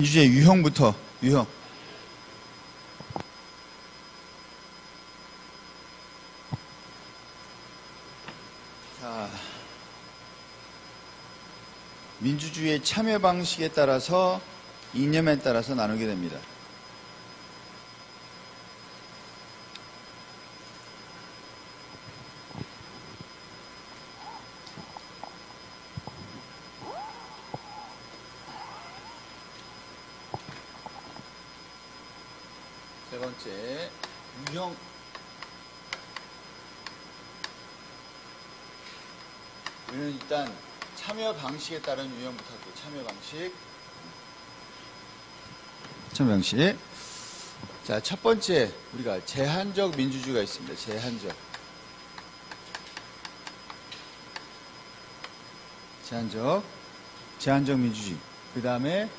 민주주의 유형부터, 유형. 자, 민주주의의 참여 방식에 따라서, 이념에 따라서 나누게 됩니다. 세 번째, 유형. 우리는 일단 참여 방식에 따른 유형부터 할게요. 참여 방식. 참여 방식. 자, 첫 번째, 우리가 제한적 민주주의가 있습니다. 제한적 민주주의. 그 다음에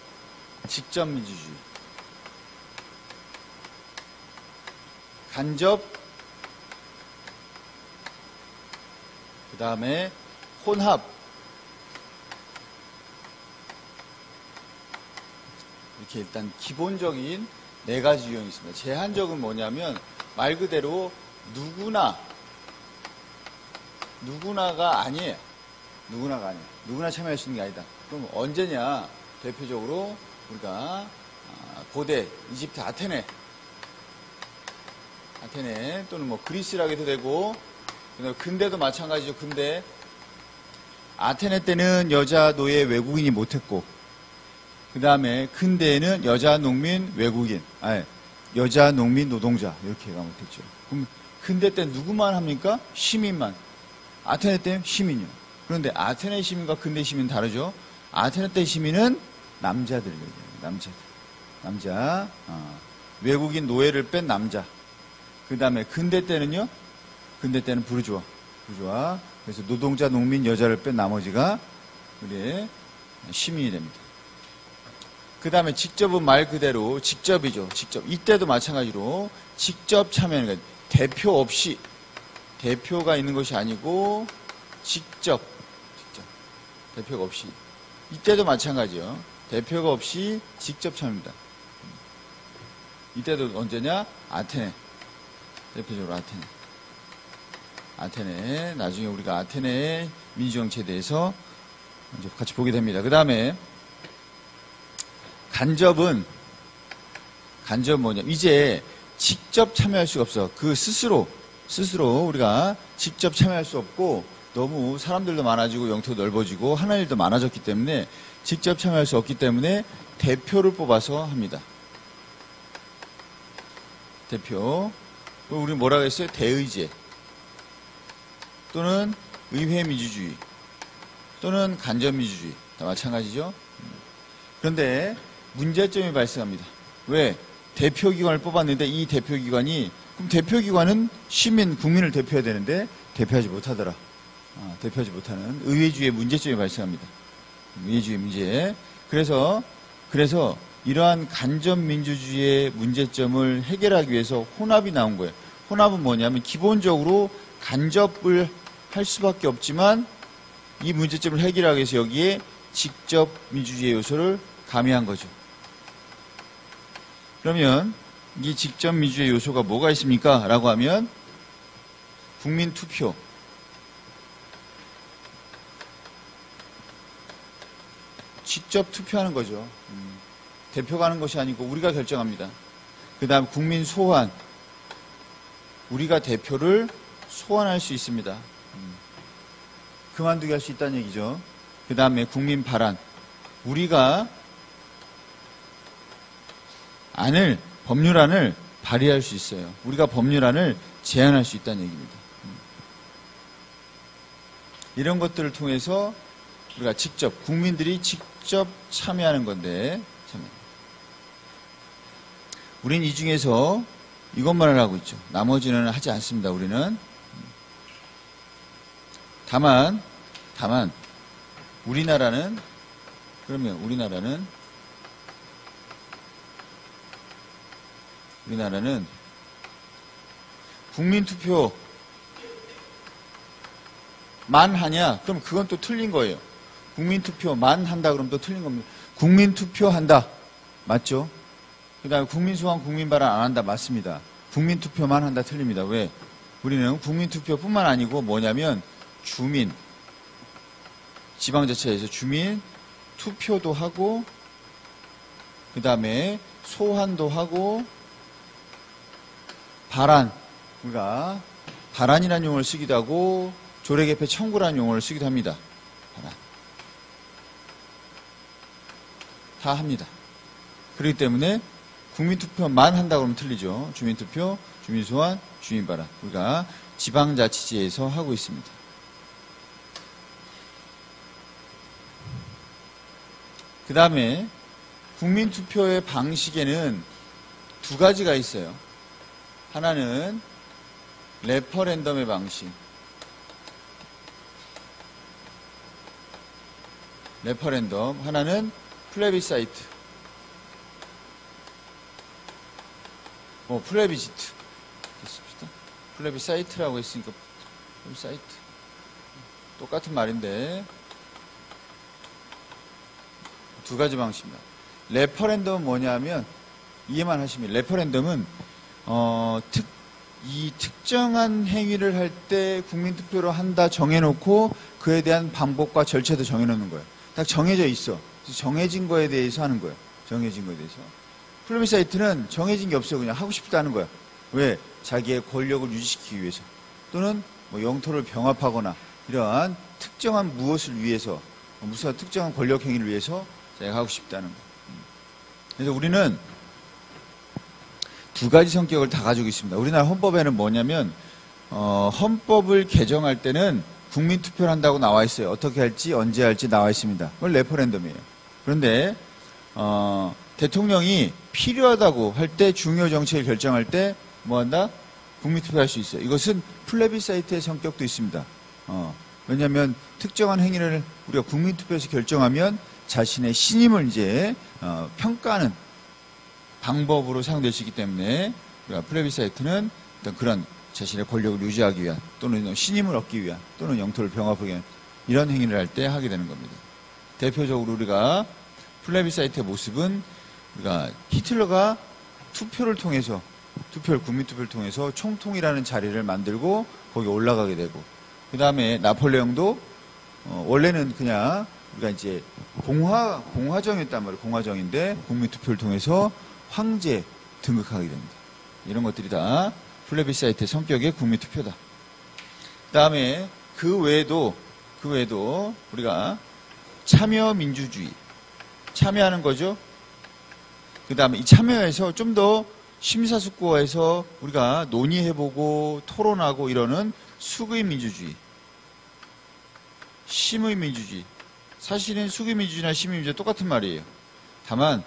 직접 민주주의. 간접, 그 다음에 혼합. 이렇게 일단 기본적인 네 가지 유형이 있습니다. 제한적은 뭐냐면 말 그대로 누구나가 아니에요. 누구나 참여할 수 있는 게 아니다. 그럼 언제냐? 대표적으로 우리가 고대 이집트 아테네 또는 뭐 그리스라고 해도 되고, 근대도 마찬가지죠. 근대 아테네 때는 여자 노예 외국인이 못했고, 그 다음에 근대에는 여자 농민 외국인, 여자 농민 노동자 이렇게가 못했죠. 그럼 근대 때 누구만 합니까? 시민만. 아테네 때는 시민이요. 그런데 아테네 시민과 근대 시민 다르죠. 아테네 때 시민은 남자들. 외국인 노예를 뺀 남자. 그 다음에 근대 때는 부르주아. 그래서 노동자, 농민, 여자를 뺀 나머지가 우리의 시민이 됩니다. 그 다음에 직접은 말 그대로 직접이죠. 이때도 마찬가지로 직접 참여하는 거예요. 대표 없이, 대표가 있는 것이 아니고 직접. 대표가 없이. 이때도 마찬가지요. 대표가 없이 직접 참여입니다. 이때도 언제냐? 아테네. 대표적으로 아테네. 나중에 우리가 아테네의 민주정치에 대해서 먼저 같이 보게 됩니다. 그 다음에 간접은 뭐냐? 이제 직접 참여할 수가 없어. 그 스스로 우리가 직접 참여할 수 없고, 너무 사람들도 많아지고 영토도 넓어지고 하는 일도 많아졌기 때문에 직접 참여할 수 없기 때문에 대표를 뽑아서 합니다. 대표. 우리 뭐라고 했어요? 대의제 또는 의회 민주주의 또는 간접 민주주의 다 마찬가지죠. 그런데 문제점이 발생합니다. 왜? 대표기관을 뽑았는데 이 대표기관이, 그럼 대표기관은 국민을 대표해야 되는데 대표하지 못하더라. 대표하지 못하는 의회주의의 문제점이 발생합니다. 의회주의 문제. 그래서 이러한 간접 민주주의의 문제점을 해결하기 위해서 혼합이 나온 거예요. 혼합은 뭐냐면 기본적으로 간접을 할 수밖에 없지만 이 문제점을 해결하기 위해서 여기에 직접 민주주의 요소를 가미한 거죠. 그러면 이 직접 민주주의 요소가 뭐가 있습니까? 라고 하면 국민 투표, 직접 투표하는 거죠. 대표가 하는 것이 아니고 우리가 결정합니다. 그 다음 국민 소환, 우리가 대표를 소환할 수 있습니다. 그만두게 할 수 있다는 얘기죠. 그 다음에 국민 발안, 우리가 법률안을 발의할 수 있어요. 우리가 법률안을 제안할 수 있다는 얘기입니다. 이런 것들을 통해서 우리가 국민들이 직접 참여하는 건데, 우리는 이 중에서 이것만을 하고 있죠. 나머지는 하지 않습니다. 우리는. 다만 우리나라는 국민투표만 하냐? 그럼 그건 또 틀린 거예요. 국민투표만 한다 그러면 또 틀린 겁니다. 국민투표한다. 맞죠? 그 다음에 국민소환, 국민발언 안 한다. 맞습니다. 국민투표만 한다. 틀립니다. 왜? 우리는 국민투표뿐만 아니고 뭐냐면 주민, 지방자치에서 주민 투표도 하고 그 다음에 소환도 하고 발안, 우리가 발안이라는 용어를 쓰기도 하고 조례개표 청구라는 용어를 쓰기도 합니다. 발안. 다 합니다. 그렇기 때문에 국민투표만 한다고 하면 틀리죠. 주민투표, 주민소환, 주민발안. 우리가 지방자치제에서 하고 있습니다. 그 다음에 국민투표의 방식에는 두 가지가 있어요. 하나는 레퍼렌덤의 방식. 레퍼렌덤. 하나는 플레비사이트. 플레비지트. 됐습니다. 플레비사이트라고 했으니까 플레비사이트. 똑같은 말인데 두 가지 방식입니다. 레퍼렌덤은 뭐냐면 이해만 하시면 레퍼렌덤은 이 특정한 행위를 할 때 국민투표로 한다 정해놓고 그에 대한 방법과 절차도 정해놓는 거예요. 딱 정해져 있어. 정해진 거에 대해서 하는 거예요. 정해진 거에 대해서. 플레비사이트는 정해진 게 없어요. 그냥 하고 싶다 하는 거야. 왜? 자기의 권력을 유지시키기 위해서. 또는 뭐 영토를 병합하거나 이러한 특정한 무엇을 위해서, 무슨 특정한 권력 행위를 위해서 자기가 하고 싶다는 거. 그래서 우리는 두 가지 성격을 다 가지고 있습니다. 우리나라 헌법에는 뭐냐면 헌법을 개정할 때는 국민투표를 한다고 나와 있어요. 어떻게 할지 언제 할지 나와 있습니다. 그건 레퍼렌덤이에요. 그런데 대통령이 필요하다고 할 때 중요 정책을 결정할 때 뭐 한다? 국민투표할 수 있어요. 이것은 플레비사이트의 성격도 있습니다. 왜냐하면 특정한 행위를 우리가 국민투표에서 결정하면 자신의 신임을 이제 평가하는 방법으로 사용될 수 있기 때문에 우리가 플레비사이트는 어떤 그런 자신의 권력을 유지하기 위한 또는 신임을 얻기 위한 또는 영토를 병합하기 위한 이런 행위를 할 때 하게 되는 겁니다. 대표적으로 우리가 플레비사이트의 모습은 우리가 히틀러가 국민투표를 통해서 총통이라는 자리를 만들고 거기 올라가게 되고 그 다음에 나폴레옹도 원래는 그냥 우리가 이제 공화정이었단 말이에요. 공화정인데 국민투표를 통해서 황제 등극하게 됩니다. 이런 것들이 다 플레비사이트의 성격의 국민투표다. 그 다음에 그 외에도 우리가 참여민주주의, 참여하는 거죠. 그 다음에 이 참여에서 좀 더 심사숙고해서 우리가 논의해보고 토론하고 이러는 수의민주주의, 심의민주주의. 사실은 수의민주주의나 심의민주주의 똑같은 말이에요. 다만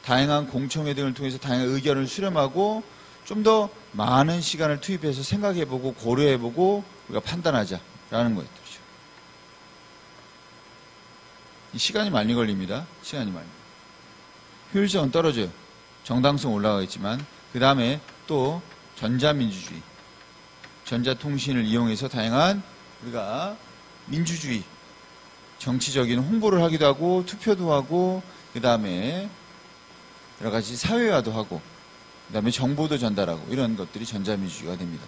다양한 공청회 등을 통해서 다양한 의견을 수렴하고 좀 더 많은 시간을 투입해서 생각해보고 고려해보고 우리가 판단하자라는 것들이죠. 시간이 많이 걸립니다. 시간이 많이. 효율성은 떨어져요. 정당성 올라가겠지만 그 다음에 또 전자민주주의, 전자통신을 이용해서 다양한 우리가 민주주의, 정치적인 홍보를 하기도 하고 투표도 하고 그 다음에 여러 가지 사회화도 하고 그 다음에 정보도 전달하고 이런 것들이 전자민주주의가 됩니다.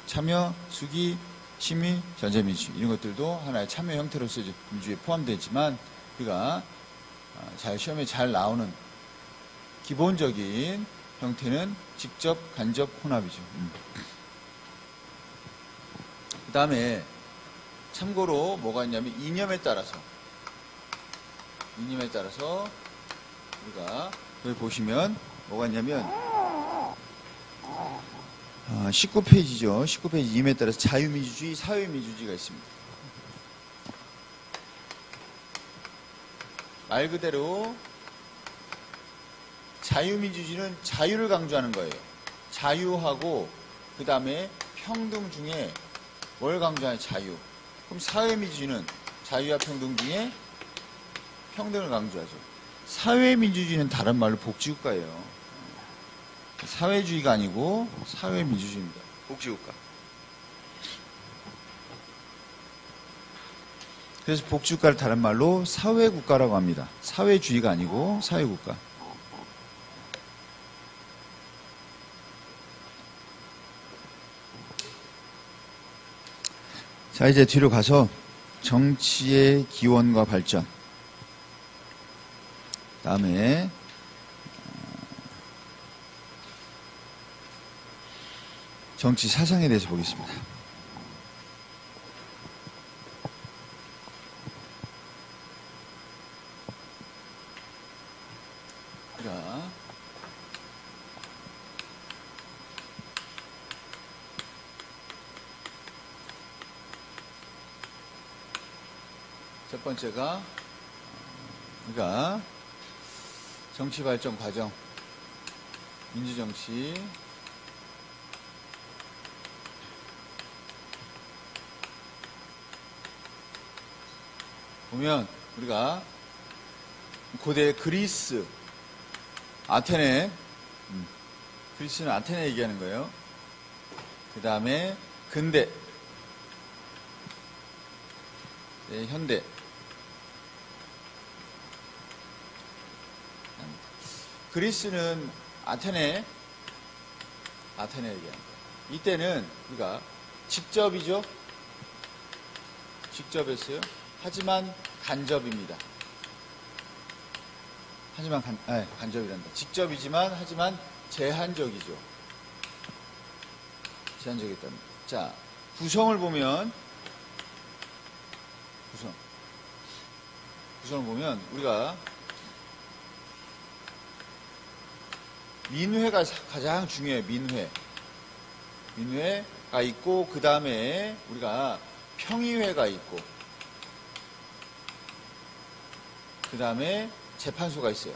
참여, 수기, 심의, 전자민주주의 이런 것들도 하나의 참여 형태로서 민주주의에 포함되지만 우리가 시험에 잘 나오는 기본적인 형태는 직접, 간접, 혼합이죠. 그 다음에 참고로 뭐가 있냐면 이념에 따라서 우리가 여기 보시면 뭐가 있냐면 19페이지죠. 19페이지 이념에 따라서 자유민주주의, 사회민주주의가 있습니다. 말 그대로 자유민주주의는 자유를 강조하는 거예요. 자유하고 그 다음에 평등 중에 뭘 강조하냐? 자유. 그럼 사회민주주의는 자유와 평등 중에 평등을 강조하죠. 사회민주주의는 다른 말로 복지국가예요. 사회주의가 아니고 사회민주주의입니다. 복지국가. 그래서 복지국가를 다른 말로 사회국가라고 합니다. 사회주의가 아니고 사회국가. 자, 이제 뒤로 가서 정치의 기원과 발전, 다음에 정치 사상에 대해서 보겠습니다. 자, 첫 번째가 우리가 정치 발전 과정, 민주정치, 보면 우리가 고대 그리스, 아테네, 그리스는 아테네 얘기하는 거예요. 그 다음에 근대, 네, 현대, 그리스는 아테네 얘기하는 거예요. 이때는 우리가 직접이죠. 직접했어요. 하지만 간접입니다. 간접이란다. 직접이지만 하지만 제한적이죠. 제한적이었답니다. 자, 구성을 보면 구성을 보면 우리가 민회가 가장 중요해요. 민회가 있고 그 다음에 우리가 평의회가 있고 그 다음에 재판소가 있어요.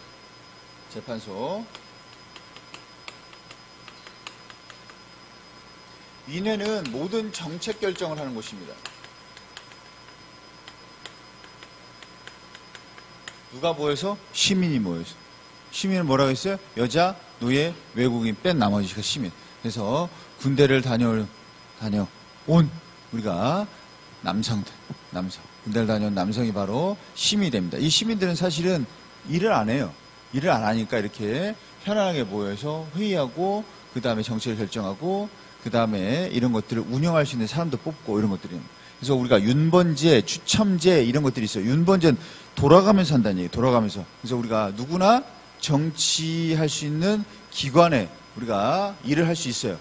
재판소. 민회는 모든 정책 결정을 하는 곳입니다. 누가 모여서? 시민이 모여서. 시민은 뭐라고 했어요? 여자, 노예, 외국인 뺀 나머지가 시민. 그래서 군대를 다녀온 우리가 남성. 군대를 다녀온 남성이 바로 시민이 됩니다. 이 시민들은 사실은 일을 안 해요. 일을 안 하니까 이렇게 편안하게 모여서 회의하고 그 다음에 정책을 결정하고 그 다음에 이런 것들을 운영할 수 있는 사람도 뽑고 이런 것들이. 그래서 우리가 윤번제, 추첨제 이런 것들이 있어요. 윤번제는 돌아가면서 한다는 얘기예요. 돌아가면서. 그래서 우리가 누구나 정치할 수 있는 기관에 우리가 일을 할 수 있어요.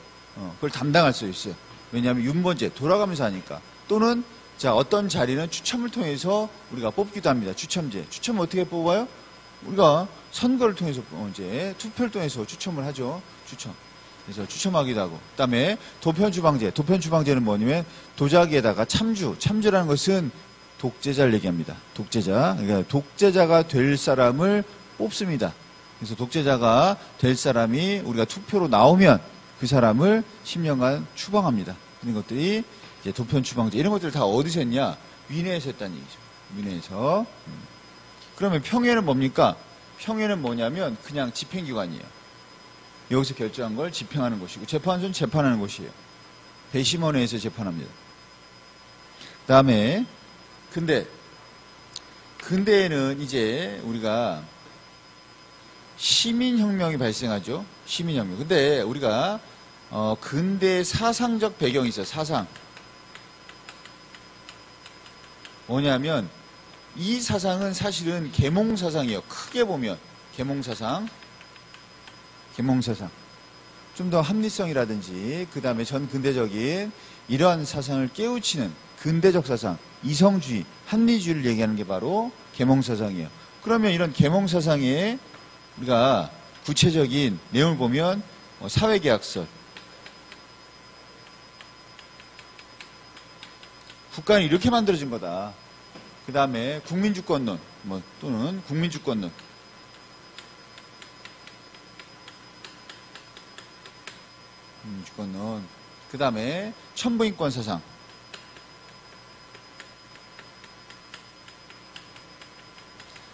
그걸 담당할 수 있어요. 왜냐하면 윤번제 돌아가면서 하니까. 또는 자, 어떤 자리는 추첨을 통해서 우리가 뽑기도 합니다. 추첨제. 추첨을 어떻게 뽑아요? 우리가 선거를 통해서 이제 투표를 통해서 추첨을 하죠. 추첨. 그래서 추첨하기도 하고. 그다음에 도편주방제. 도편주방제는 뭐냐면 도자기에다가 참주라는 것은 독재자를 얘기합니다. 독재자. 그러니까 독재자가 될 사람을 뽑습니다. 그래서 독재자가 될 사람이 우리가 투표로 나오면 그 사람을 10년간 추방합니다. 이런 것들이 이제 도편추방제 이런 것들을 다 어디서 했냐? 위내에서 했다는 얘기죠. 위내에서. 그러면 평회는 뭡니까? 평회는 뭐냐면 그냥 집행기관이에요. 여기서 결정한 걸 집행하는 곳이고 재판소는 재판하는 곳이에요. 배심원회에서 재판합니다. 그 다음에 근대에는 이제 우리가 시민혁명이 발생하죠. 시민혁명. 근데 우리가 근대 사상적 배경이 있어요. 사상. 뭐냐면 이 사상은 사실은 계몽사상이에요. 크게 보면 계몽사상. 좀 더 합리성이라든지 그 다음에 전근대적인 이러한 사상을 깨우치는 근대적 사상, 이성주의, 합리주의를 얘기하는 게 바로 계몽사상이에요. 그러면 이런 계몽사상에 우리가 구체적인 내용을 보면 사회계약설, 국가는 이렇게 만들어진 거다. 그 다음에 국민주권론, 또는 국민주권론. 그 다음에 천부인권 사상.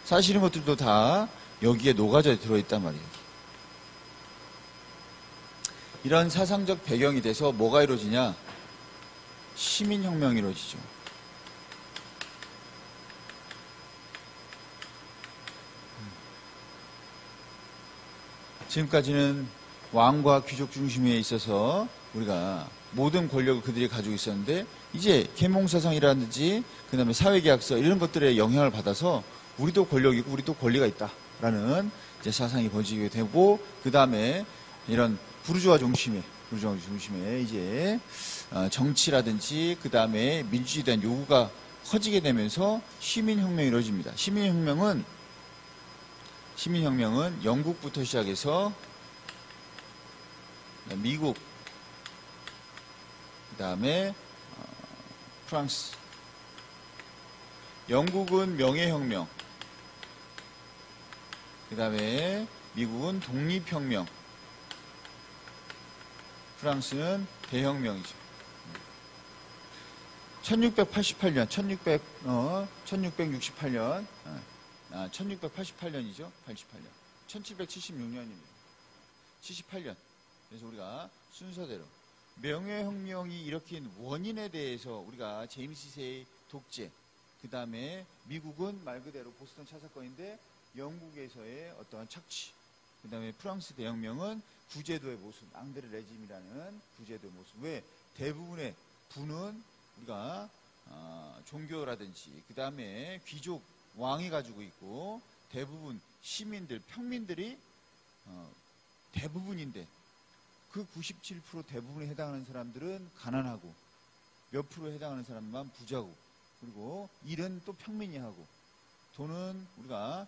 사실 이런 것들도 다 여기에 녹아져 들어있단 말이에요. 이런 사상적 배경이 돼서 뭐가 이루어지냐? 시민혁명이 이루어지죠. 지금까지는 왕과 귀족 중심에 있어서 우리가 모든 권력을 그들이 가지고 있었는데 이제 계몽사상이라든지 그다음에 사회계약서 이런 것들에 영향을 받아서 우리도 권력이 있고 우리도 권리가 있다라는 이제 사상이 번지게 되고 그다음에 이런 부르주아 중심의 이제 정치라든지 그다음에 민주주의에 대한 요구가 커지게 되면서 시민혁명이 이루어집니다. 시민혁명은 영국부터 시작해서 미국, 그다음에 프랑스. 영국은 명예혁명, 그다음에 미국은 독립혁명, 프랑스는 대혁명이죠. 1688년, 1688년이죠. 88년. 1776년입니다. 78년. 그래서 우리가 순서대로 명예혁명이 일으킨 원인에 대해서 우리가 제임스 세의 독재, 그 다음에 미국은 말 그대로 보스턴 차 사건인데 영국에서의 어떠한 착취, 그 다음에 프랑스 대혁명은 구제도의 모습, 앙드레 레짐이라는 구제도의 모습. 왜? 대부분의 부는 우리가 종교라든지 그 다음에 귀족, 왕이 가지고 있고 대부분 시민들, 평민들이 대부분인데 그 97% 대부분에 해당하는 사람들은 가난하고 몇 프로에 해당하는 사람만 부자고 그리고 일은 또 평민이 하고 돈은 우리가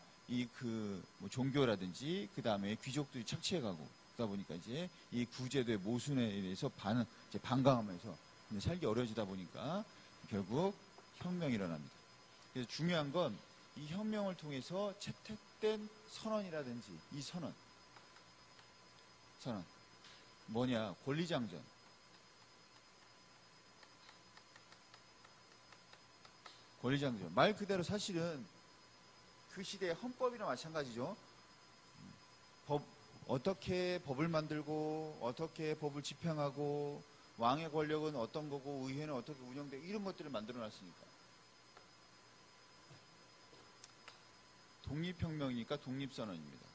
뭐 종교라든지 그 다음에 귀족들이 착취해가고 그러다 보니까 이제 이 구제도의 모순에 대해서 반감하면서 살기 어려워지다 보니까 결국 혁명이 일어납니다. 그래서 중요한 건 이 혁명을 통해서 채택된 선언이라든지 이 선언 뭐냐? 권리장전. 권리장전. 말 그대로 사실은 그 시대의 헌법이나 마찬가지죠. 어떻게 법을 만들고 어떻게 법을 집행하고 왕의 권력은 어떤 거고 의회는 어떻게 운영되고 이런 것들을 만들어 놨으니까. 독립혁명이니까 독립선언입니다.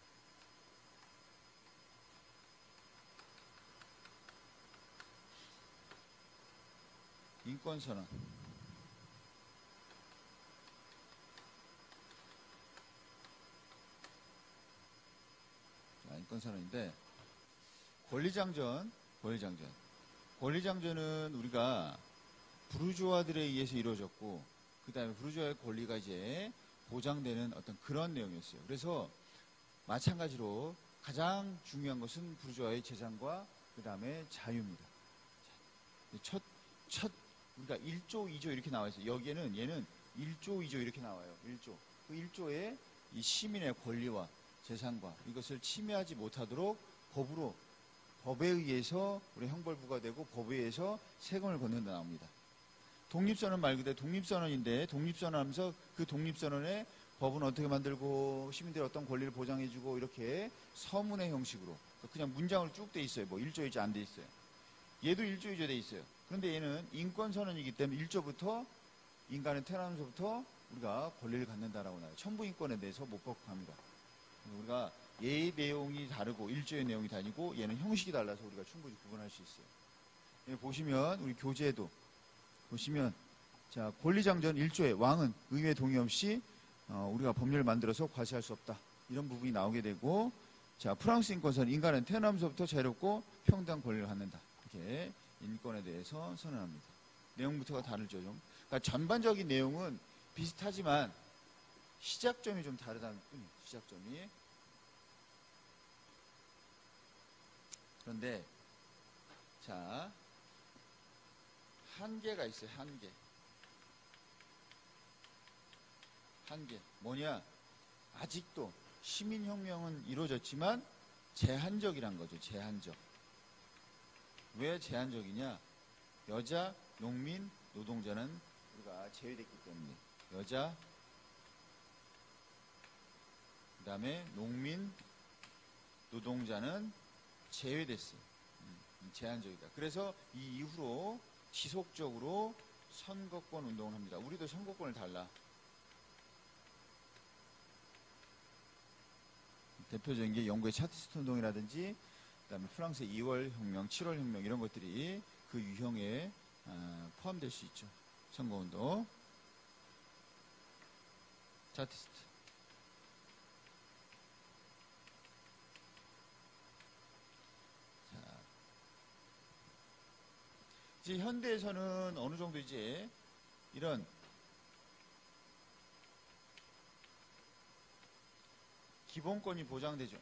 인권선언. 인권선언인데 권리장전은 우리가 부르주아들에 의해서 이루어졌고 그 다음에 부르주아의 권리가 이제 보장되는 어떤 그런 내용이었어요. 그래서 마찬가지로 가장 중요한 것은 부르주아의 재산과 그 다음에 자유입니다. 우리가 1조, 2조 이렇게 나와 있어요. 여기에는 얘는 1조, 2조 이렇게 나와요. 1조. 그 1조에 이 시민의 권리와 재산과 이것을 침해하지 못하도록 법에 의해서 우리 형벌부가 되고 법에 의해서 세금을 걷는다 나옵니다. 독립선언 말 그대로 독립선언인데 독립선언하면서 그 독립선언에 법은 어떻게 만들고 시민들이 어떤 권리를 보장해주고 이렇게 서문의 형식으로 그냥 문장으로 쭉 돼 있어요. 뭐 1조 2조 안 돼 있어요. 얘도 1조 2조 돼 있어요. 그런데 얘는 인권선언이기 때문에 1조부터 인간은 태어나면서부터 우리가 권리를 갖는다라고 나와요. 천부인권에 대해서 못 법합니다. 우리가 얘의 내용이 다르고 1조의 내용이 다르고 얘는 형식이 달라서 우리가 충분히 구분할 수 있어요. 여기 보시면 우리 교재에도 보시면 자 권리장전 1조에 왕은 의회 동의 없이 우리가 법률을 만들어서 과시할 수 없다. 이런 부분이 나오게 되고 자 프랑스 인권선 인간은 태어나면서부터 자유롭고 평등한 권리를 갖는다. 이렇게 인권에 대해서 선언합니다. 내용부터가 다르죠. 좀. 그러니까 전반적인 내용은 비슷하지만 시작점이 좀 다르다는 뿐이에요. 시작점이. 그런데 자 한계가 있어요. 한계. 뭐냐? 아직도 시민혁명은 이루어졌지만 제한적이란 거죠. 제한적. 왜 제한적이냐? 여자, 농민, 노동자는 우리가 제외됐기 때문에 여자, 그 다음에 농민, 노동자는 제외됐어요. 제한적이다. 그래서 이 이후로 지속적으로 선거권 운동을 합니다. 우리도 선거권을 달라. 대표적인 게 영국의 차티스트 운동이라든지 그다음에 프랑스의 2월 혁명, 7월 혁명 이런 것들이 그 유형에 포함될 수 있죠. 선거운동. 차티스트. 자, 이제 현대에서는 어느 정도 이제 이런 기본권이 보장되죠.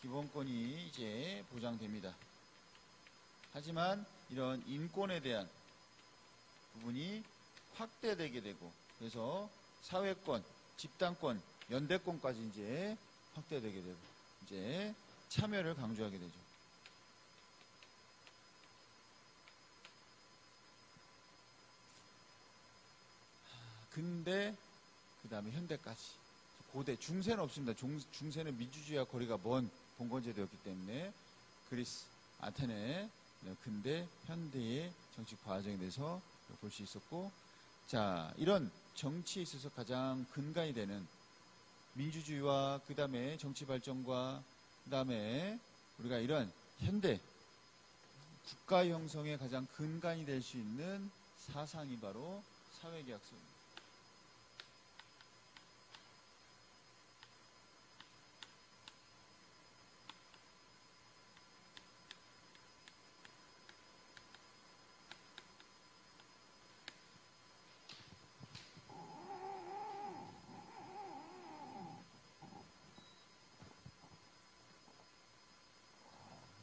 기본권이 이제 보장됩니다. 하지만 이런 인권에 대한 부분이 확대되게 되고, 그래서 사회권, 집단권, 연대권까지 이제 확대되게 되고, 이제 참여를 강조하게 되죠. 근데 그 다음에 현대까지, 고대, 중세는 없습니다. 중세는 민주주의와 거리가 먼 봉건제도였기 때문에 그리스, 아테네, 근대, 현대의 정치 과정에 대해서 볼 수 있었고, 자, 이런 정치에 있어서 가장 근간이 되는 민주주의와 그 다음에 정치 발전과 그 다음에 우리가 이런 현대 국가 형성의 가장 근간이 될 수 있는 사상이 바로 사회계약서입니다.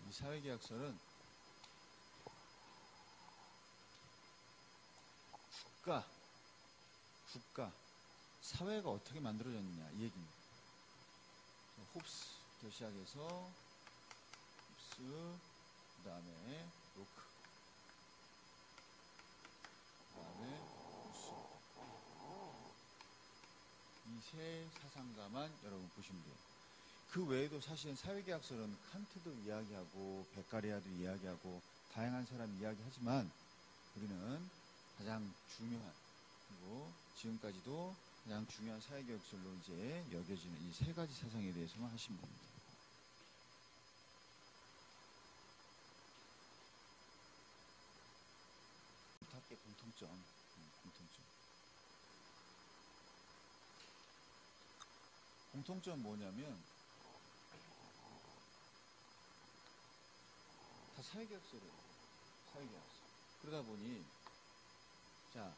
이 사회계약서는 국가, 사회가 어떻게 만들어졌느냐 이 얘기입니다. 홉스부터 시작해서 홉스, 그 다음에 로크, 그 다음에 루소, 이 세 사상가만 여러분 보시면 돼요. 그 외에도 사실은 사회계약서는 칸트도 이야기하고 베카레아도 이야기하고 다양한 사람 이야기하지만 우리는 가장 중요한, 그리고 지금까지도 가장 중요한 사회계약서로 이제 여겨지는 이 세 가지 사상에 대해서만 하시면 됩니다. 학계 공통점. 공통점은 뭐냐면 다 사회계약서래요. 사회계약서. 그러다 보니 자,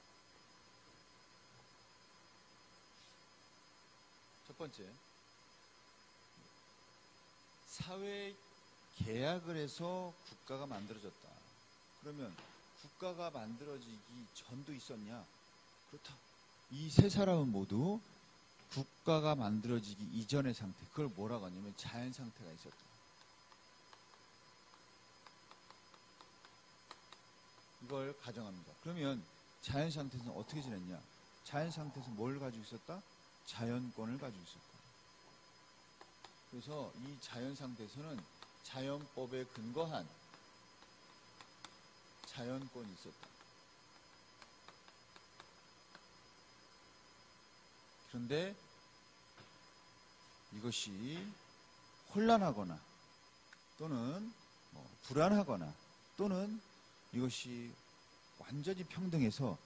첫 번째, 사회 계약을 해서 국가가 만들어졌다. 그러면 국가가 만들어지기 전도 있었냐? 그렇다. 이 세 사람은 모두 국가가 만들어지기 이전의 상태, 그걸 뭐라고 하냐면 자연 상태가 있었다. 이걸 가정합니다. 그러면 자연 상태에서는 어떻게 지냈냐? 자연 상태에서 뭘 가지고 있었다? 자연권을 가지고 있었다. 그래서 이 자연 상태에서는 자연법에 근거한 자연권이 있었다. 그런데 이것이 혼란하거나 또는 불안하거나 또는 이것이 완전히 평등해서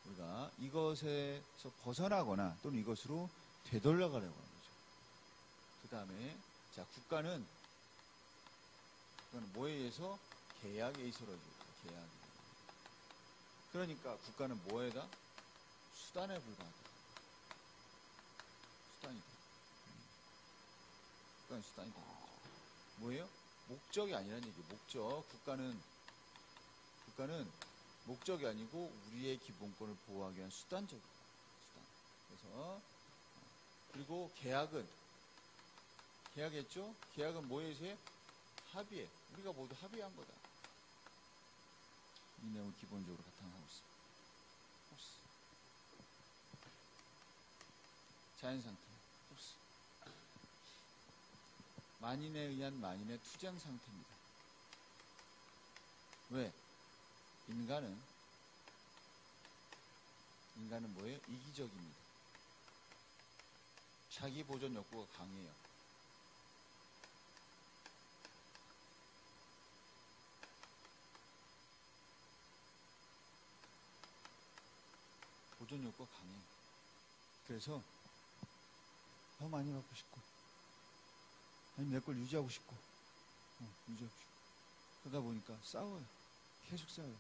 우리가 이것에서 벗어나거나 또는 이것으로 되돌려가려고 하는 거죠. 그 다음에 자, 국가는 뭐에 의해서? 계약에 의해서라죠. 계약. 그러니까 국가는 뭐에다? 수단에 불과하다. 수단이다. 국가는 수단이다. 뭐예요? 목적이 아니라는 얘기예요. 목적. 국가는 목적이 아니고 우리의 기본권을 보호하기 위한 수단적이다. 수단. 그래서 그리고 계약했죠? 계약은 뭐에 의해서 해? 합의해. 우리가 모두 합의한 거다. 이 내용을 기본적으로 바탕하고 있습니다. 홉스. 자연상태. 홉스. 만인에 의한 만인의 투쟁 상태입니다. 왜? 인간은 뭐예요? 이기적입니다. 자기 보존 욕구가 강해요. 보존 욕구가 강해요. 그래서 더 많이 받고 싶고, 아니면 내 걸 유지하고 싶고, 유지하고 싶고. 그러다 보니까 싸워요. 계속 싸워요.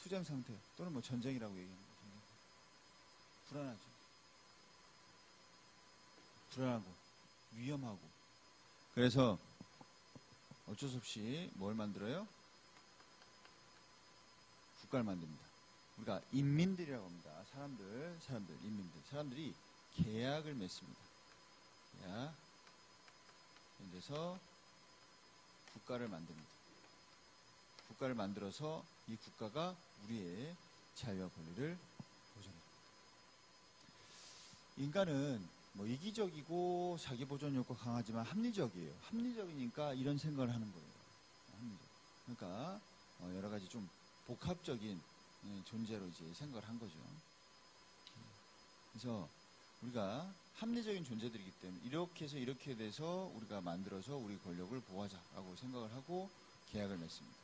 투쟁 상태, 또는 뭐 전쟁이라고 얘기하는 거죠. 불안하죠. 불안하고, 위험하고. 그래서 어쩔 수 없이 뭘 만들어요? 국가를 만듭니다. 우리가 인민들이라고 합니다. 인민들. 사람들이 계약을 맺습니다. 계약. 그래서 국가를 만듭니다. 국가를 만들어서 이 국가가 우리의 자유와 권리를 보존합니다. 인간은 뭐 이기적이고 자기 보존 욕구가 강하지만 합리적이에요. 합리적이니까 이런 생각을 하는 거예요. 합리적. 그러니까 여러 가지 좀 복합적인 존재로 이제 생각을 한 거죠. 그래서 우리가 합리적인 존재들이기 때문에 이렇게 해서 이렇게 돼서 우리가 만들어서 우리 권력을 보호하자라고 생각을 하고 계약을 맺습니다.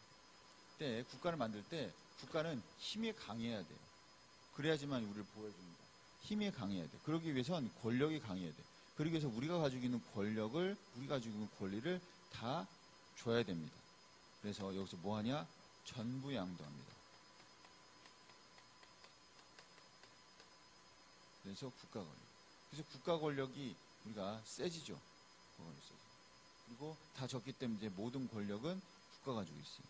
그때 국가를 만들 때 국가는 힘이 강해야 돼요. 그래야지만 우리를 보호해줍니다. 힘이 강해야 돼. 그러기 위해선 권력이 강해야 돼. 그러기 위해서 우리가 가지고 있는 권력을, 우리가 가지고 있는 권리를 다 줘야 됩니다. 그래서 여기서 뭐 하냐? 전부양도합니다. 그래서 국가 권력. 그래서 국가 권력이 우리가 세지죠. 국가 권력 세지죠. 그리고 다 졌기 때문에 이제 모든 권력은 국가가 가지고 있어요.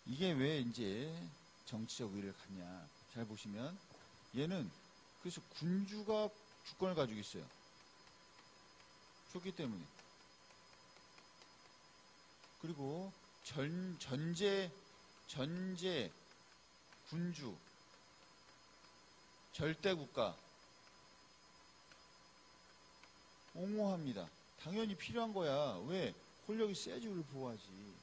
이게 왜 이제 정치적 의의를 갖냐. 잘 보시면 얘는 그래서 군주가 주권을 가지고 있어요. 줬기 때문에. 그리고 전제, 군주, 절대국가 옹호합니다. 당연히 필요한 거야. 왜? 권력이 세지 우리를 보호하지.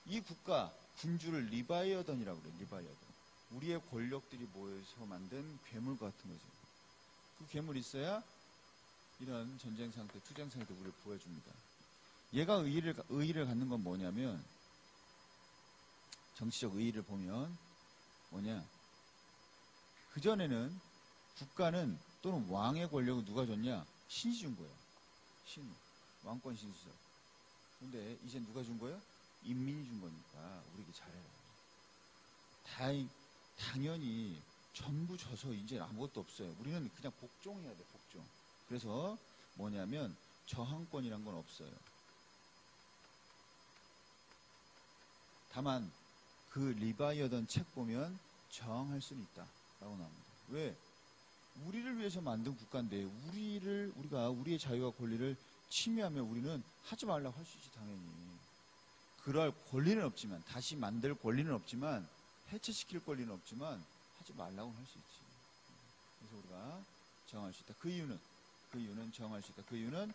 이 국가, 군주를 리바이어던이라고 그래요. 리바이어던. 우리의 권력들이 모여서 만든 괴물 같은 거죠. 그 괴물이 있어야 이런 전쟁 상태, 투쟁 상태 우리를 보여줍니다. 얘가 의의를 갖는 건 뭐냐면, 정치적 의의를 보면 뭐냐. 그전에는 국가는 또는 왕의 권력을 누가 줬냐? 신이 준 거예요. 신. 왕권 신수설. 근데 이제 누가 준 거예요? 인민이 준 거니까 우리에게 잘해요. 당연히 전부 져서 이제 아무것도 없어요. 우리는 그냥 복종해야 돼, 복종. 그래서 뭐냐면 저항권이란 건 없어요. 다만 그 리바이어던 책 보면 저항할 수는 있다 라고 나옵니다. 왜? 우리를 위해서 만든 국가인데 우리가 우리의 자유와 권리를 침해하면 우리는 하지 말라고 할 수 있지 당연히. 그럴 권리는 없지만, 다시 만들 권리는 없지만, 해체시킬 권리는 없지만 하지 말라고는 할 수 있지. 그래서 우리가 저항할 수 있다. 그 이유는 저항할 수 있다. 그 이유는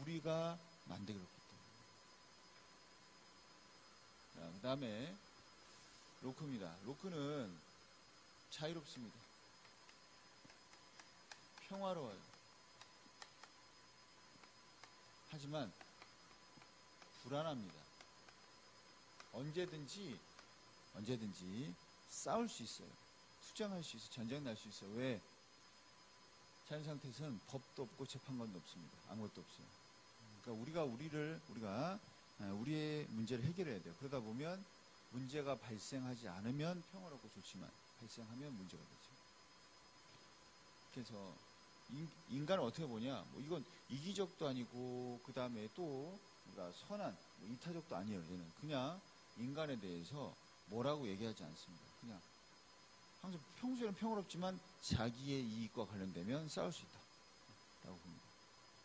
우리가 만들었기 때문에. 그 다음에 로크입니다. 로크는 자유롭습니다. 평화로워요. 하지만 불안합니다. 언제든지 싸울 수 있어요. 투쟁할 수 있어요. 전쟁 날 수 있어요. 왜? 자연 상태에서는 법도 없고 재판관도 없습니다. 아무것도 없어요. 그러니까 우리가 우리의 문제를 해결해야 돼요. 그러다 보면 문제가 발생하지 않으면 평화롭고 좋지만 발생하면 문제가 되죠. 그래서 인간을 어떻게 보냐? 뭐 이건 이기적도 아니고 그 다음에 또 우리가 선한 이타적도 아니에요. 얘는 그냥 인간에 대해서 뭐라고 얘기하지 않습니다. 그냥 항상 평소에는 평화롭지만 자기의 이익과 관련되면 싸울 수 있다 라고 봅니다.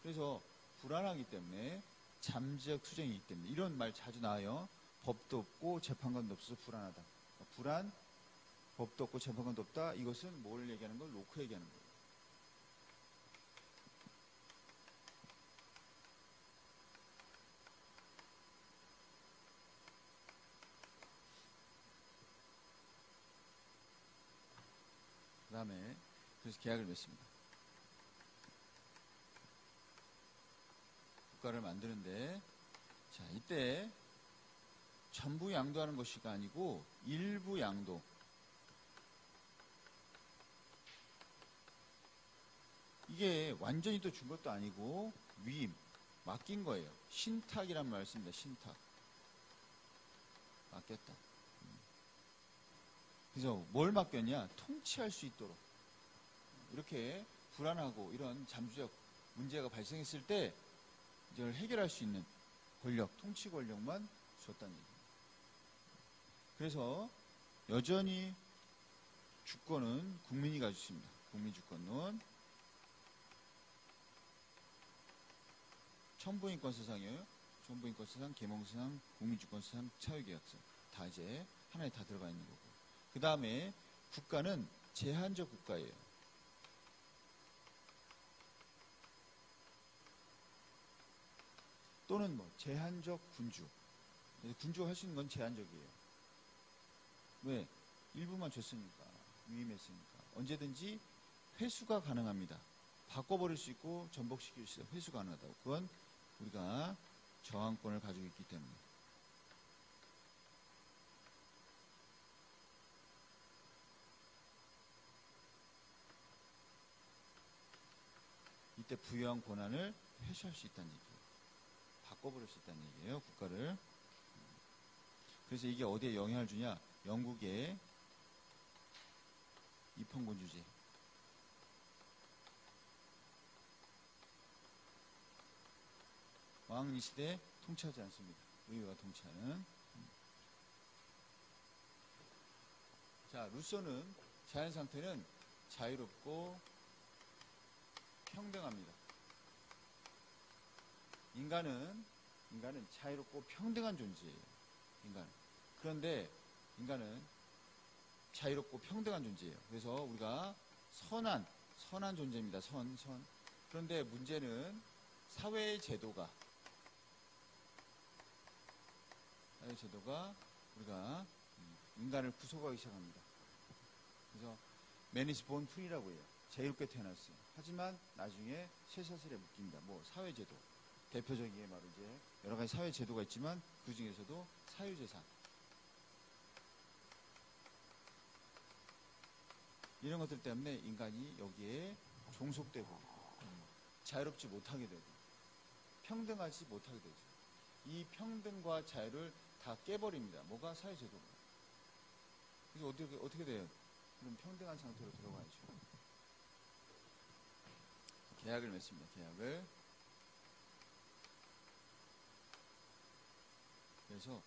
그래서 불안하기 때문에 잠재적 투쟁이기 때문에 이런 말 자주 나와요. 법도 없고 재판관도 없어서 불안하다. 그러니까 불안, 법도 없고 재판관도 없다. 이것은 뭘 얘기하는 걸? 로크 얘기하는 거예요. 그 다음에 그래서 계약을 맺습니다. 국가를 만드는데, 자, 이때 전부 양도하는 것이 아니고 일부 양도. 이게 완전히 또 준 것도 아니고 위임, 맡긴 거예요. 신탁이란 말 씁니다. 신탁. 맡겼다. 그래서 뭘 맡겼냐? 통치할 수 있도록. 이렇게 불안하고 이런 잠재적 문제가 발생했을 때 이걸 해결할 수 있는 권력, 통치 권력만 줬다는 얘기입니다. 그래서 여전히 주권은 국민이 가지고 있습니다. 국민주권론. 천부인권서상이에요. 천부인권서상, 계몽서상, 국민주권서상, 차유계약서. 다 이제 하나에 다 들어가 있는 거고. 그 다음에 국가는 제한적 국가예요. 또는 뭐 제한적 군주. 군주할 수 있는 건 제한적이에요. 왜? 일부만 줬으니까. 위임했으니까. 언제든지 회수가 가능합니다. 바꿔버릴 수 있고 전복시킬 수 있어요. 회수 가능하다고. 그건 우리가 저항권을 가지고 있기 때문에. 이때 부여한 권한을 회수할 수 있다는 얘기예요. 바꿔버릴 수 있다는 얘기예요. 국가를. 그래서 이게 어디에 영향을 주냐? 영국의 입헌군주제. 왕은 이 시대에 통치하지 않습니다. 의회가 통치하는. 자, 루소는 자연 상태는 자유롭고 평등합니다. 인간은 자유롭고 평등한 존재예요. 그런데 인간은 자유롭고 평등한 존재예요. 그래서 우리가 선한 존재입니다. 선. 그런데 문제는 사회의 제도가 우리가 인간을 구속하기 시작합니다. 그래서 Man is born free라고 해요. 자유롭게 태어났어요. 하지만 나중에 쇠사슬에 묶입니다. 뭐 사회제도. 대표적인 게 바로 이제 여러 가지 사회제도가 있지만 그 중에서도 사유재산. 이런 것들 때문에 인간이 여기에 종속되고 자유롭지 못하게 되고 평등하지 못하게 되죠. 이 평등과 자유를 다 깨버립니다. 뭐가? 사회제도가. 그래서 어떻게 돼요? 그럼 평등한 상태로 들어가야죠. 계약을 맺습니다. 계약을. 그래서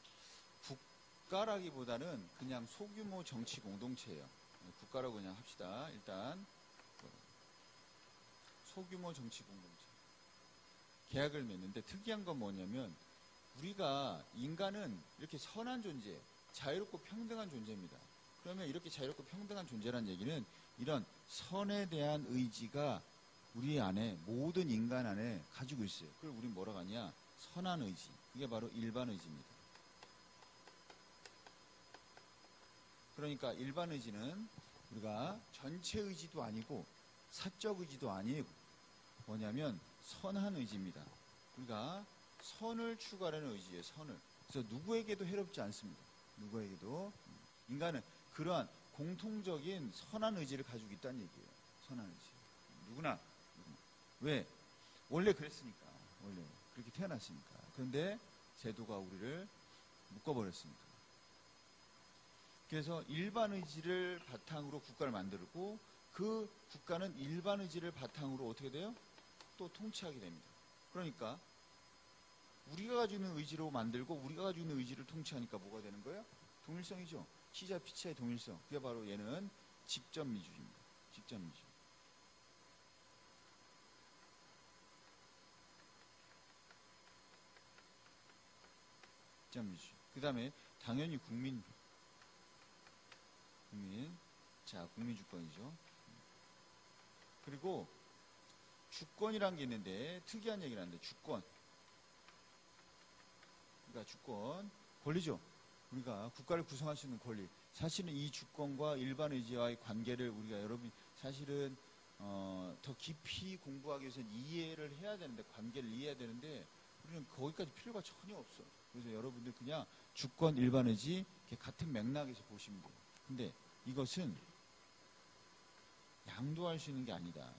국가라기보다는 그냥 소규모 정치 공동체예요. 국가라고 그냥 합시다. 일단 소규모 정치 공동체. 계약을 맺는데 특이한 건 뭐냐면 우리가 인간은 이렇게 선한 존재, 자유롭고 평등한 존재입니다. 그러면 이렇게 자유롭고 평등한 존재라는 얘기는 이런 선에 대한 의지가 우리 안에, 모든 인간 안에 가지고 있어요. 그걸 우린 뭐라고 하냐? 선한 의지. 그게 바로 일반 의지입니다. 그러니까 일반 의지는 우리가 전체 의지도 아니고 사적 의지도 아니고 뭐냐면 선한 의지입니다. 우리가 선을 추구하려는 의지예요. 선을. 그래서 누구에게도 해롭지 않습니다. 누구에게도. 인간은 그러한 공통적인 선한 의지를 가지고 있다는 얘기예요. 선한 의지. 누구나. 왜? 원래 그랬으니까. 원래 그렇게 태어났으니까. 그런데 제도가 우리를 묶어버렸으니까. 그래서 일반 의지를 바탕으로 국가를 만들고 그 국가는 일반 의지를 바탕으로 어떻게 돼요? 또 통치하게 됩니다. 그러니까 우리가 가지고 있는 의지로 만들고 우리가 가지고 있는 의지를 통치하니까 뭐가 되는 거예요? 동일성이죠. 키자 피차의 동일성. 그게 바로 얘는 직접민주주의입니다. 직접민주주의. 직접민주주의. 그 다음에 당연히 국민. 자, 국민주권이죠. 그리고 주권이라는 게 있는데 특이한 얘기를 하는데 주권. 그러니까 주권, 권리죠. 우리가 국가를 구성할 수 있는 권리. 사실은 이 주권과 일반 의지와의 관계를 우리가 여러분 사실은 더 깊이 공부하기 위해서는 이해를 해야 되는데, 관계를 이해해야 되는데 우리는 거기까지 필요가 전혀 없어. 그래서 여러분들 그냥 주권 일반의지 같은 맥락에서 보시면 돼요. 근데 이것은 양도할 수 있는 게 아니다.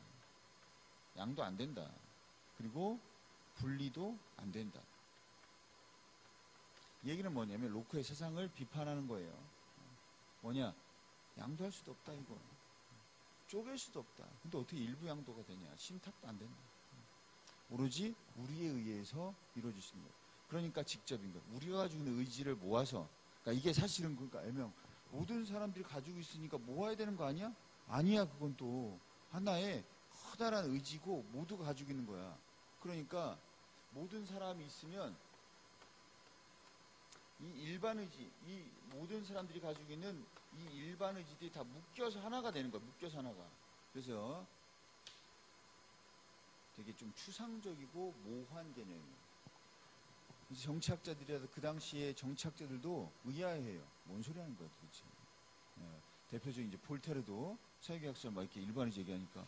양도 안 된다. 그리고 분리도 안 된다. 얘기는 뭐냐면 로크의 세상을 비판하는 거예요. 뭐냐? 양도할 수도 없다 이거. 쪼갤 수도 없다. 근데 어떻게 일부 양도가 되냐? 신탁도 안 된다. 오로지 우리에 의해서 이루어질 수 있는 거예요. 그러니까 직접인 거예요. 우리가 가지고 있는 의지를 모아서, 그러니까 이게 사실은 그러니까 애명 모든 사람들이 가지고 있으니까 모아야 되는 거 아니야? 아니야. 그건 또 하나의 커다란 의지고 모두가 가지고 있는 거야. 그러니까 모든 사람이 있으면 이 일반 의지, 이 모든 사람들이 가지고 있는 이 일반 의지들이 다 묶여서 하나가 되는 거야. 묶여서 하나가. 그래서 되게 좀 추상적이고 모호한 개념이에요. 그래서 정치학자들이라도 그 당시에 정치학자들도 의아해해요. 뭔 소리 하는 거야 도대체. 대표적인 이제 볼테르도 사회계약서 막 이렇게 일반의지 얘기하니까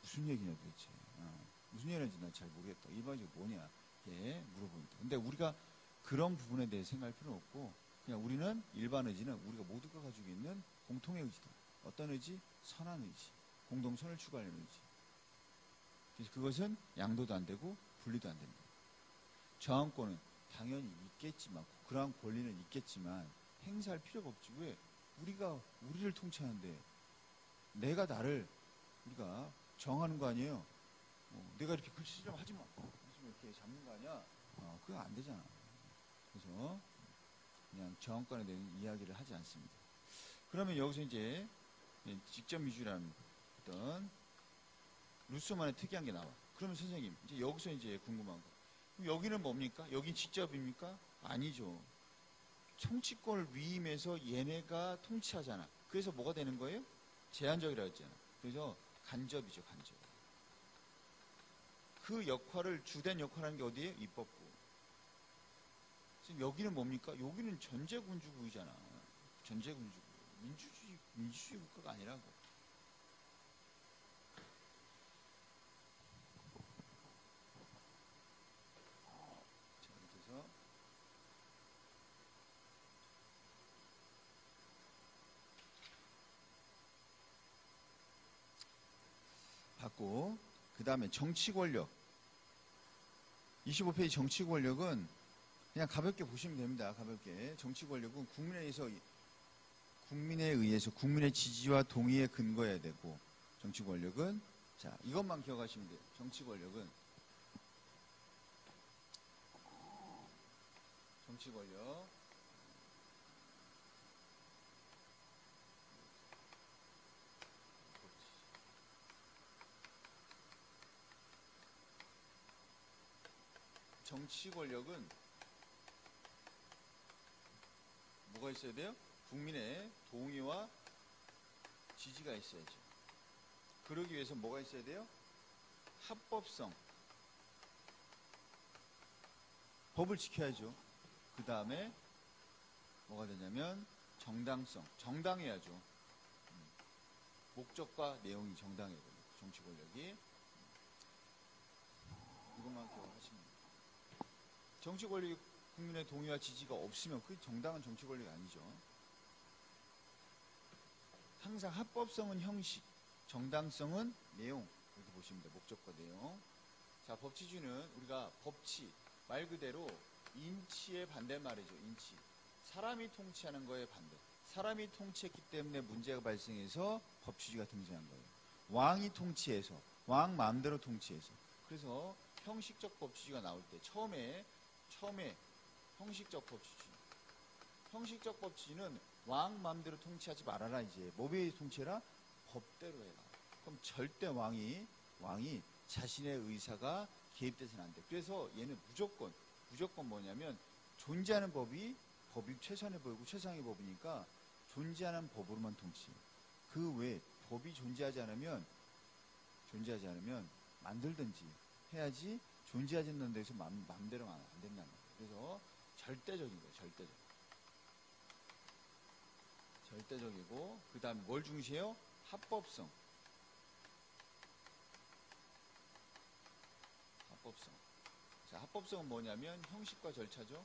무슨 얘기냐 도대체. 무슨 얘기인지 난 잘 모르겠다. 일반의지가 뭐냐. 이렇게 물어보니까. 근데 우리가 그런 부분에 대해 생각할 필요는 없고, 그냥 우리는 일반 의지는 우리가 모두가 가지고 있는 공통의 의지다. 어떤 의지? 선한 의지. 공동선을 추구하려는 의지. 그래서 그것은 양도도 안 되고 분리도 안 된다. 저항권은 당연히 있겠지만, 그러한 권리는 있겠지만 행사할 필요가 없지. 왜? 우리가 우리를 통치하는데 내가 나를 우리가 정하는 거 아니에요. 내가 이렇게 글씨를 하지 마. 이렇게 잡는 거 아니야. 그거 안 되잖아. 그래서 그냥 저항권에 대한 이야기를 하지 않습니다. 그러면 여기서 이제 직접 위주라는 어떤 루소만의 특이한 게 나와. 그러면 선생님 이제 여기서 이제 궁금한 거. 그럼 여기는 뭡니까? 여긴 직접입니까? 아니죠. 통치권을 위임해서 얘네가 통치하잖아. 그래서 뭐가 되는 거예요? 제한적이라고 했잖아. 그래서 간접이죠, 간접. 그 역할을 주된 역할하는 게 어디예요? 입법부. 지금 여기는 뭡니까? 여기는 전제군주국이잖아. 전제군주국. 민주주의 국가가 아니라고. 자, 그래서 받고, 그 다음에 정치 권력. 25페이지 정치 권력은 그냥 가볍게 보시면 됩니다. 가볍게. 정치 권력은 국민에 의해서 국민의 지지와 동의에 근거해야 되고, 정치 권력은, 자, 이것만 기억하시면 돼요. 정치 권력은 정치 권력. 정치 권력은 뭐가 있어야 돼요? 국민의 동의와 지지가 있어야죠. 그러기 위해서 뭐가 있어야 돼요? 합법성. 법을 지켜야죠. 그 다음에 뭐가 되냐면 정당성. 정당해야죠. 목적과 내용이 정당해야 돼요. 정치 권력이. 이것만 기억하시면 돼요. 정치 권력이 국민의 동의와 지지가 없으면 그게 정당한 정치 권력이 아니죠. 항상 합법성은 형식, 정당성은 내용. 이렇게 보시면 돼요. 목적과 내용. 자, 법치주의는 우리가 법치, 말 그대로 인치의 반대말이죠. 인치. 사람이 통치하는 거에 반대. 사람이 통치했기 때문에 문제가 발생해서 법치주의가 등장한 거예요. 왕이 통치해서, 왕 마음대로 통치해서. 그래서 형식적 법치주의가 나올 때 처음에 형식적 법치주의. 형식적 법치주의는 왕 마음대로 통치하지 말아라 이제. 뭐에 통치해라? 법대로 해라. 그럼 절대 왕이 자신의 의사가 개입돼서는 안 돼. 그래서 얘는 무조건 뭐냐면 존재하는 법이 최선의 법이고 최상의 법이니까 존재하는 법으로만 통치. 그 외에 법이 존재하지 않으면 만들든지 해야지. 존재하지 않는 데서 마음대로 안 된다는 거예요. 그래서 절대적인 거예요. 절대적이고 그 다음에 뭘 중시해요? 합법성. 합법성. 자, 합법성은 뭐냐면 형식과 절차죠.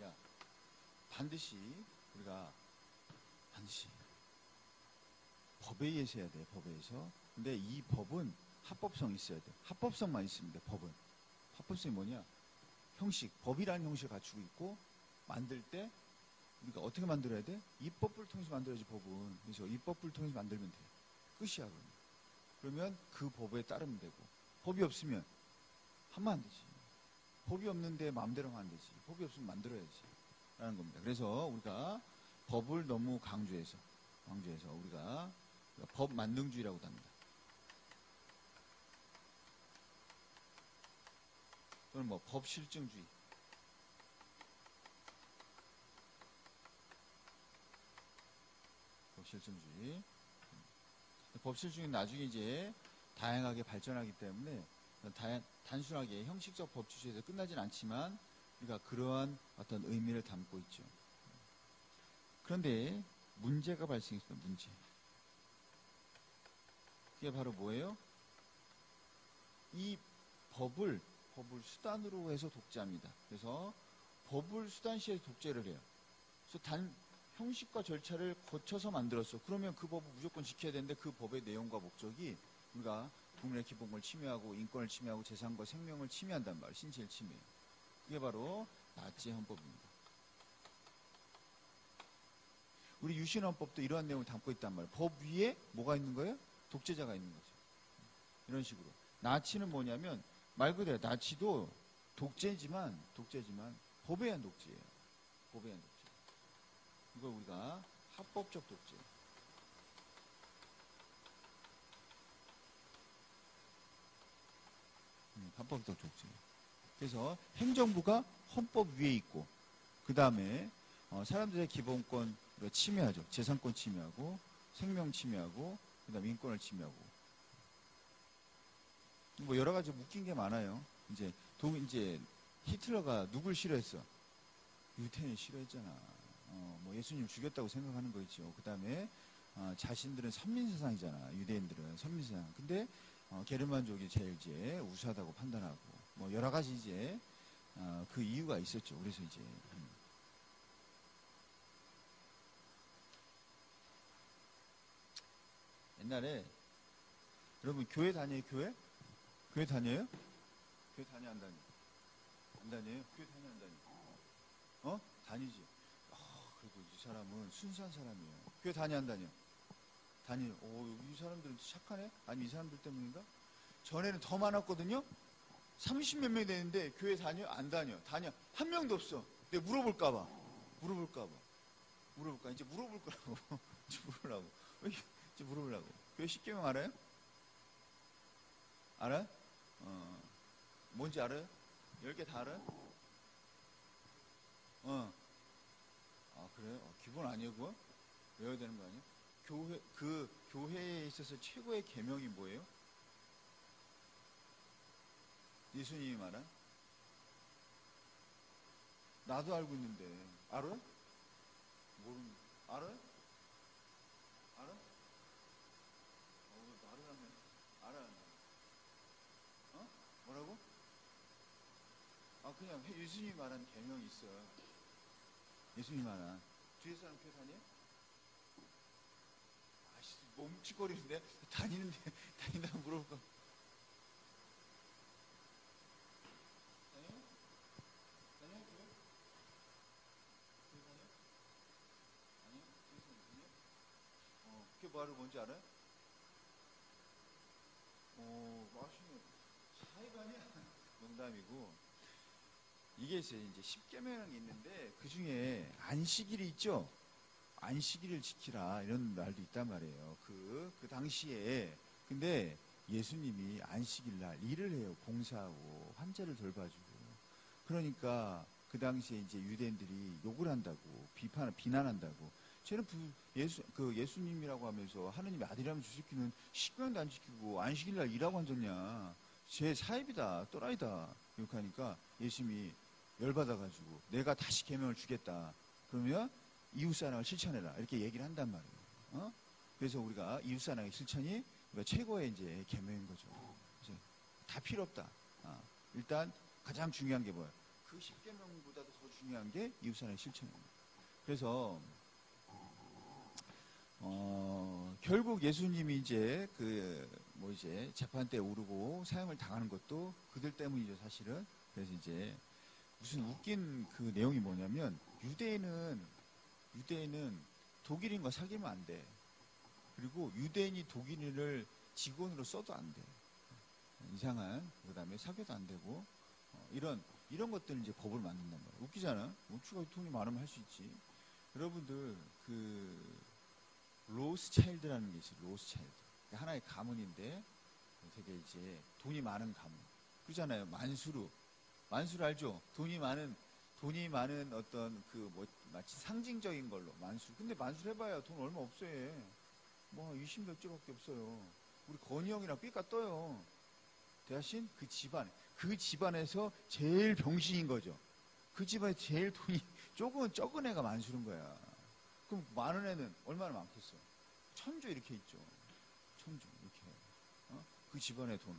야, 반드시 우리가 법에 의해서 해야 돼. 법에 의해서. 근데 이 법은 합법성이 있어야 돼. 합법성만 있습니다. 법은. 합법성이 뭐냐? 형식, 법이라는 형식을 갖추고 있고 만들 때 우리가 어떻게 만들어야 돼? 입법부를 통해서 만들어야지 법은. 그래서 입법부를 통해서 만들면 돼. 끝이야. 그러면 그 법에 따르면 되고 법이 없으면 하면 안 되지. 법이 없는데 마음대로 하면 안 되지. 법이 없으면 만들어야지 라는 겁니다. 그래서 우리가 법을 너무 강조해서 우리가 법 만능주의라고도 합니다. 또는 뭐 법실증주의. 법실증주의. 법실증주의는 나중에 이제 다양하게 발전하기 때문에 단순하게 형식적 법주제에서 끝나진 않지만 우리가 그러한 어떤 의미를 담고 있죠. 그런데 문제가 발생했습니다. 문제. 그게 바로 뭐예요? 이 법을 수단으로 해서 독재합니다. 그래서 법을 수단시해서 독재를 해요. 그래서 형식과 절차를 거쳐서 만들었어. 그러면 그 법을 무조건 지켜야 되는데 그 법의 내용과 목적이 우리가 국민의 기본권을 침해하고 인권을 침해하고 재산과 생명을 침해한단 말이에요. 신체를 침해해요. 그게 바로 나치 헌법입니다. 우리 유신헌법도 이러한 내용을 담고 있단 말이에요. 법 위에 뭐가 있는 거예요? 독재자가 있는 거죠. 이런 식으로. 나치는 뭐냐면 말 그대로 나치도 독재지만 법에 의한 독재예요. 법에 의한 독재. 이걸 우리가 합법적 독재. 합법적 독재. 그래서 행정부가 헌법 위에 있고 그 다음에 사람들의 기본권 침해하죠. 재산권 침해하고 생명 침해하고 그 다음에 인권을 침해하고 뭐 여러 가지 웃긴 게 많아요. 이제 히틀러가 누굴 싫어했어? 유태인을 싫어했잖아. 뭐 예수님 죽였다고 생각하는 거 있죠. 그 다음에 자신들은 선민세상이잖아. 유대인들은 선민세상. 근데 게르만족이 제일 이제 우수하다고 판단하고 뭐 여러 가지 이제 그 이유가 있었죠. 그래서 이제 옛날에 여러분 교회 다녀요? 교회 다녀요? 교회 다녀 안 다녀? 안 다녀요? 교회 다녀 안 다녀? 다니지. 그래도 이 사람은 순수한 사람이에요. 교회 다녀 안 다녀? 다녀요. 이 사람들은 착하네? 아니 이 사람들 때문인가? 전에는 더 많았거든요? 30몇 명이 되는데 교회 다녀? 안 다녀? 다녀. 한 명도 없어. 내가 물어볼까봐. 이제 물어볼 거라고. 이제 물으려고. 이제 물어보려고. 교회 10개명 알아요? 알아요? 뭔지 알아요? 10개 다 알아요? 그래요? 기본 아니에요, 그거? 외워야 되는 거 아니에요? 교회에 있어서 최고의 계명이 뭐예요? 예수님이 말한? 나도 알고 있는데. 알아요? 알아요? 알아? 말을 하면, 알아? 뭐라고? 그냥 예수님이 말한 계명이 있어. 예수님이 말한. 뒤에 사람 교회 다녀? 몸치거리는데? 다닌다고 물어볼까? 다녀? 교회? 교회 다녀? 아니요? 교회 다녀? 그게 말을 뭔지 알아요? 맛있네. 사이가 아니야. 농담이고. 이게 이제 10계명이 있는데, 그 중에 안식일이 있죠? 안식일을 지키라. 이런 말도 있단 말이에요. 그 당시에. 근데 예수님이 안식일날 일을 해요. 봉사하고, 환자를 돌봐주고. 그러니까 그 당시에 이제 유대인들이 욕을 한다고, 비난한다고. 쟤는 예수님이라고 하면서 하느님의 아들이라면 저 새끼는 식구형도 안 지키고 안식일날 일하고 앉았냐. 쟤 사입이다. 또라이다. 이렇게 하니까 예수님이 열받아가지고 내가 다시 계명을 주겠다. 그러면 이웃사랑을 실천해라. 이렇게 얘기를 한단 말이에요. 그래서 우리가 이웃사랑의 실천이 우리가 최고의 이제 계명인 거죠. 그래서 다 필요 없다. 일단 가장 중요한 게 뭐예요? 그 10계명보다도 더 중요한 게 이웃사랑의 실천입니다. 그래서 결국 예수님이 이제 이제 재판 때 오르고 사형을 당하는 것도 그들 때문이죠, 사실은. 그래서 이제 무슨 웃긴 그 내용이 뭐냐면 유대인은 독일인과 사귀면 안 돼. 그리고 유대인이 독일인을 직원으로 써도 안 돼. 이상한, 그 다음에 사귀어도 안 되고, 이런 것들을 이제 법을 만든단 말이야. 웃기잖아? 우추가 돈이 많으면 할 수 있지. 여러분들, 로스차일드라는 게 있어요. 로스차일드. 하나의 가문인데, 되게 이제 돈이 많은 가문. 그러잖아요. 만수르 알죠? 돈이 많은 어떤 마치 상징적인 걸로 만수. 근데 만수를 해봐야 돈 얼마 없어요. 뭐 20몇 조밖에 없어요. 우리 건희 형이랑 삐까 떠요. 대신 그 집안에서 제일 병신인 거죠. 그 집안에 제일 돈이 적은 애가 만수른 거야. 그럼 많은 애는 얼마나 많겠어? 천조 이렇게 있죠. 천조 이렇게. 그 집안의 돈.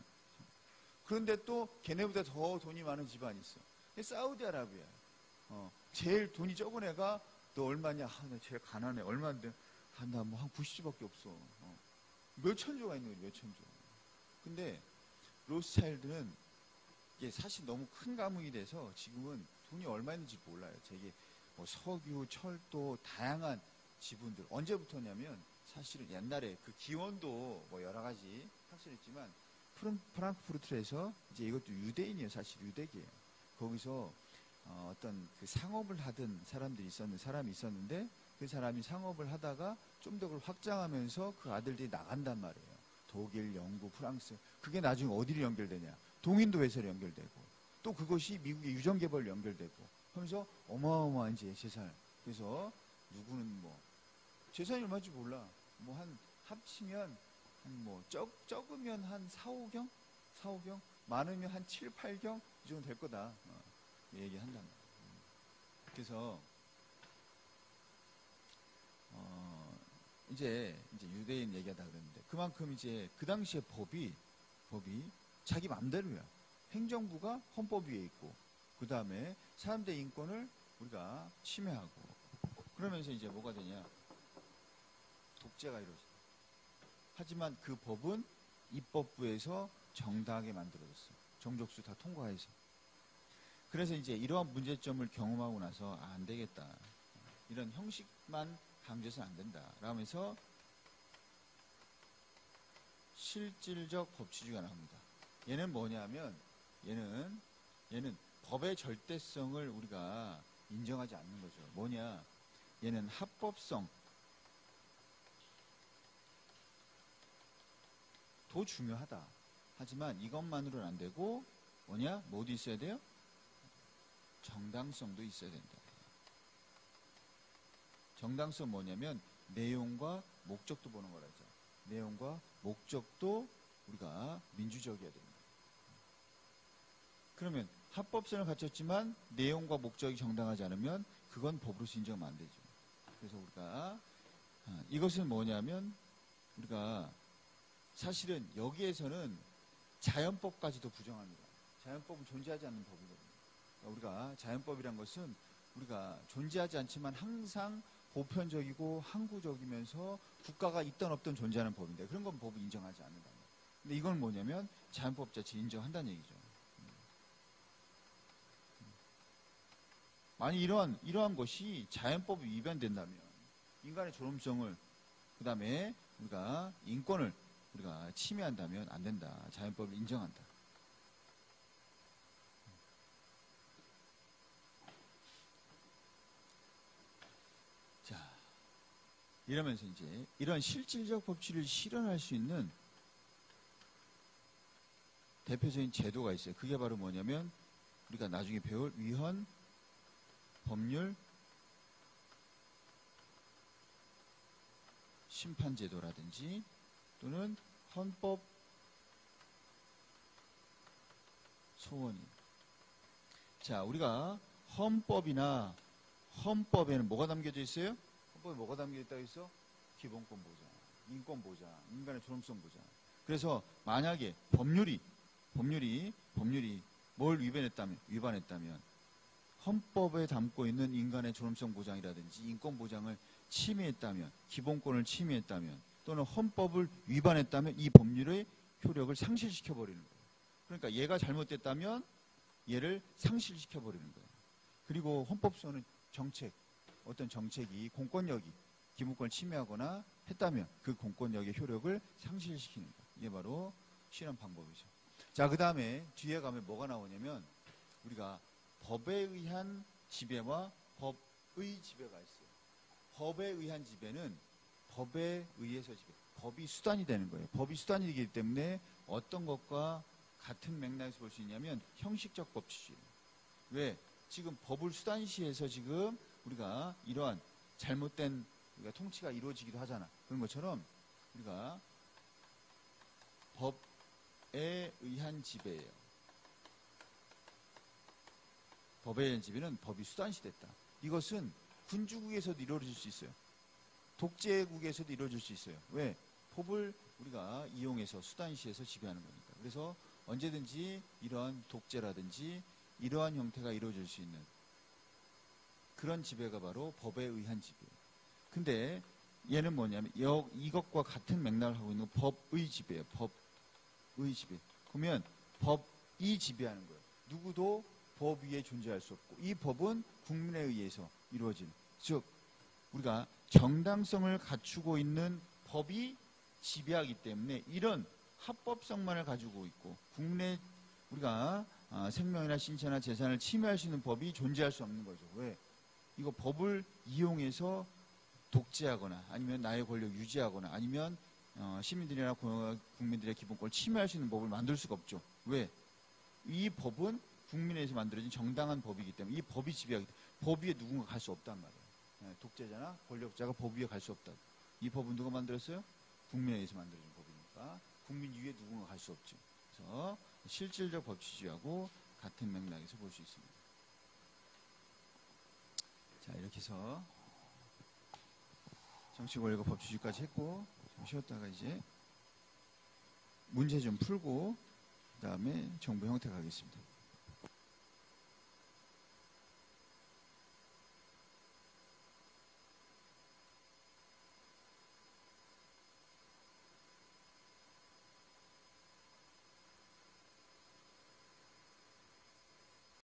그런데 또 걔네보다 더 돈이 많은 집안이 있어. 사우디아라비아. 제일 돈이 적은 애가 너 얼마냐? 나 제일 가난해. 얼마인데? 나 뭐 한 90조밖에 없어. 몇 천조가 있는 거지, 몇 천조. 근데 로스차일드는 이게 사실 너무 큰 가문이 돼서 지금은 돈이 얼마 있는지 몰라요. 되게 뭐 석유, 철도, 다양한 지분들. 언제부터냐면 사실은 옛날에 그 기원도 뭐 여러 가지 확실했지만 프랑크푸르트에서 이제 이것도 유대인이에요. 사실 유대계예요. 거기서 어떤 그 상업을 하던 사람이 있었는데 그 사람이 상업을 하다가 좀 더 그걸 확장하면서 그 아들들이 나간단 말이에요. 독일, 영국, 프랑스. 그게 나중에 어디로 연결되냐? 동인도 회사로 연결되고 또 그것이 미국의 유전개발로 연결되고 하면서 어마어마한 이제 재산. 그래서 누구는 뭐 재산이 얼마인지 몰라. 뭐 한 합치면 적으면 한 4, 5경? 많으면 한 7, 8경? 이 정도 될 거다. 얘기한단 말이야. 그래서, 이제 유대인 얘기하다 그랬는데, 그만큼 이제 그 당시에 법이 자기 맘대로야. 행정부가 헌법 위에 있고, 그 다음에 사람들의 인권을 우리가 침해하고, 그러면서 이제 뭐가 되냐. 독재가 이루어진다. 하지만 그 법은 입법부에서 정당하게 만들어졌어. 정족수 다 통과해서. 그래서 이제 이러한 문제점을 경험하고 나서 안 되겠다. 이런 형식만 강조해서는 안 된다. 라면서 실질적 법치주의가 나옵니다. 얘는 뭐냐면 얘는 법의 절대성을 우리가 인정하지 않는 거죠. 뭐냐? 얘는 합법성 더 중요하다. 하지만 이것만으로는 안 되고 뭐냐? 뭐도 있어야 돼요? 정당성도 있어야 된다. 정당성 뭐냐면 내용과 목적도 보는 거라죠. 내용과 목적도 우리가 민주적이어야 됩니다. 그러면 합법성을 갖췄지만 내용과 목적이 정당하지 않으면 그건 법으로서 인정하면 안 되죠. 그래서 우리가 이것은 뭐냐면 우리가 사실은 여기에서는 자연법까지도 부정합니다. 자연법은 존재하지 않는 법이거든요. 우리가 자연법이란 것은 우리가 존재하지 않지만 항상 보편적이고 항구적이면서 국가가 있던 없던 존재하는 법인데 그런 건 법이 인정하지 않는다. 근데 이건 뭐냐면 자연법 자체 인정한다는 얘기죠. 만약 이러한 것이 자연법이 위반된다면 인간의 존엄성을 그 다음에 우리가 인권을 우리가 침해한다면 안 된다. 자연법을 인정한다. 자, 이러면서 이제 이런 실질적 법치를 실현할 수 있는 대표적인 제도가 있어요. 그게 바로 뭐냐면 우리가 나중에 배울 위헌 법률 심판제도라든지 또는 헌법 소원인. 자, 우리가 헌법에는 뭐가 담겨져 있어요? 헌법에 뭐가 담겨져 있다고 했어? 기본권 보장, 인권 보장, 인간의 존엄성 보장. 그래서 만약에 법률이 뭘 위반했다면 헌법에 담고 있는 인간의 존엄성 보장이라든지 인권 보장을 침해했다면, 기본권을 침해했다면, 또는 헌법을 위반했다면 이 법률의 효력을 상실시켜 버리는 거예요. 그러니까 얘가 잘못됐다면 얘를 상실시켜 버리는 거예요. 그리고 헌법소는 어떤 정책이 공권력이 기본권을 침해하거나 했다면 그 공권력의 효력을 상실시키는 거예요. 이게 바로 실현 방법이죠. 자, 그 다음에 뒤에 가면 뭐가 나오냐면 우리가 법에 의한 지배와 법의 지배가 있어요. 법에 의한 지배는 법에 의해서 지배, 법이 수단이 되는 거예요. 법이 수단이 되기 때문에 어떤 것과 같은 맥락에서 볼 수 있냐면 형식적 법치주의. 왜? 지금 법을 수단시해서 지금 우리가 이러한 잘못된 우리가 통치가 이루어지기도 하잖아. 그런 것처럼 우리가 법에 의한 지배예요. 법에 의한 지배는 법이 수단시됐다. 이것은 군주국에서도 이루어질 수 있어요. 독재국에서도 이루어질 수 있어요. 왜? 법을 우리가 이용해서 수단시해서 지배하는 거니까. 그래서 언제든지 이러한 독재라든지 이러한 형태가 이루어질 수 있는 그런 지배가 바로 법에 의한 지배예요. 근데 얘는 뭐냐면 이것과 같은 맥락을 하고 있는 법의 지배예요. 법의 지배. 그러면 법이 지배하는 거예요. 누구도 법 위에 존재할 수 없고 이 법은 국민에 의해서 이루어지는, 즉 우리가 정당성을 갖추고 있는 법이 지배하기 때문에 이런 합법성만을 가지고 있고 국민의 우리가 생명이나 신체나 재산을 침해할 수 있는 법이 존재할 수 없는 거죠. 왜? 이거 법을 이용해서 독재하거나 아니면 나의 권력 유지하거나 아니면 시민들이나 국민들의 기본권을 침해할 수 있는 법을 만들 수가 없죠. 왜? 이 법은 국민에 의해서 만들어진 정당한 법이기 때문에 이 법이 지배하기 때문에 법 위에 누군가 갈 수 없단 말이에요. 독재자나 권력자가 법 위에 갈 수 없다고. 이 법은 누가 만들었어요? 국민에 의해서 만들어진 법이니까 국민 위에 누군가 갈 수 없죠. 그래서 실질적 법치주의하고 같은 맥락에서 볼 수 있습니다. 자, 이렇게 해서 정치 권력과 법치주의까지 했고 좀 쉬었다가 이제 문제 좀 풀고 그 다음에 정부 형태 가겠습니다.